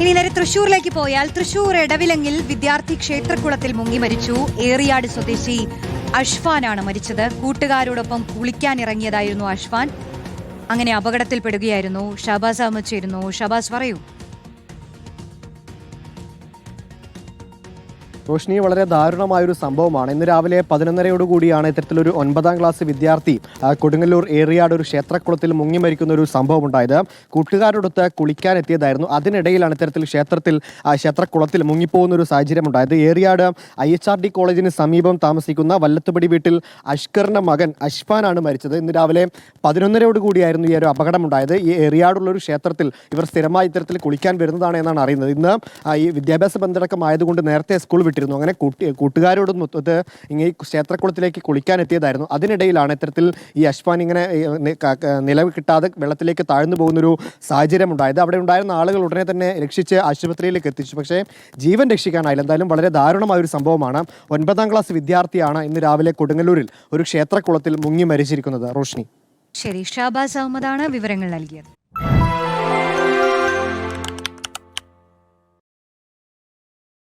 ഇനി നേരെ തൃശൂരിലേക്ക് പോയാൽ തൃശൂർ എടവിലങ്ങിൽ വിദ്യാർത്ഥി ക്ഷേത്രക്കുളത്തിൽ മുങ്ങി മരിച്ചു. ഏറിയാട് സ്വദേശി അഷ്ഫാനാണ് മരിച്ചത്. കൂട്ടുകാരോടൊപ്പം കുളിക്കാനിറങ്ങിയതായിരുന്നു അഷ്ഫാൻ. അങ്ങനെ അപകടത്തിൽപ്പെടുകയായിരുന്നു. ഷഹബാസ് അഹമ്മദ് ചേരുന്നു. ഷഹബാസ്, പറയൂ. റോഷ്നി, വളരെ ദാരുണമായൊരു സംഭവമാണ്. ഇന്ന് രാവിലെ 11:30 ഇത്തരത്തിലൊരു 9ാം ക്ലാസ് വിദ്യാർത്ഥി കൊടുങ്ങല്ലൂർ ഏറിയാട് ഒരു ക്ഷേത്രക്കുളത്തിൽ മുങ്ങി മരിക്കുന്ന ഒരു സംഭവം ഉണ്ടായത്. കൂട്ടുകാരോടൊത്ത് കുളിക്കാനെത്തിയതായിരുന്നു. അതിനിടയിലാണ് ഇത്തരത്തിൽ ക്ഷേത്രക്കുളത്തിൽ മുങ്ങിപ്പോകുന്ന ഒരു സാഹചര്യം ഉണ്ടായത്. ഏറിയാട് IHRD കോളേജിന് സമീപം താമസിക്കുന്ന വല്ലത്തുപടി വീട്ടിൽ അഷ്കറിന്റെ മകൻ അഷ്ഫാനാണ് മരിച്ചത്. ഇന്ന് രാവിലെ 11:30 ഈ ഒരു അപകടമുണ്ടായത്. ഈ ഏറിയാടുള്ളൊരു ക്ഷേത്രത്തിൽ ഇവർ സ്ഥിരമായി ഇത്തരത്തിൽ കുളിക്കാൻ വരുന്നതാണ് എന്നാണ് അറിയുന്നത്. ഇന്ന് ഈ വിദ്യാഭ്യാസ ബന്ധടക്കമായതുകൊണ്ട് നേരത്തെ സ്കൂൾ വിട്ടിരുന്നു. അങ്ങനെ കൂട്ടുകാരോടൊത്ത് ഇങ്ങനെ ക്ഷേത്രക്കുളത്തിലേക്ക് കുളിക്കാൻ എത്തിയതായിരുന്നു. അതിനിടയിലാണ് ഇത്തരത്തിൽ ഈ അഷ്ഫാൻ ഇങ്ങനെ നിലവ് കിട്ടാതെ വെള്ളത്തിലേക്ക് താഴ്ന്നു പോകുന്നൊരു സാഹചര്യം ഉണ്ടായത്. അവിടെ ഉണ്ടായിരുന്ന ആളുകൾ ഉടനെ തന്നെ രക്ഷിച്ച് ആശുപത്രിയിലേക്ക് എത്തിച്ചു. പക്ഷേ ജീവൻ രക്ഷിക്കാനായില്ല. എന്തായാലും വളരെ ദാരുണമായൊരു സംഭവമാണ്. 9ാം ക്ലാസ് വിദ്യാർത്ഥിയാണ് ഇന്ന് രാവിലെ കൊടുങ്ങല്ലൂരിൽ ഒരു ക്ഷേത്രക്കുളത്തിൽ മുങ്ങി മരിച്ചിരിക്കുന്നത്. റോഷ്നി, ശരി, ഷഹബാസ് അഹമ്മദാണ് വിവരങ്ങൾ നൽകിയത്.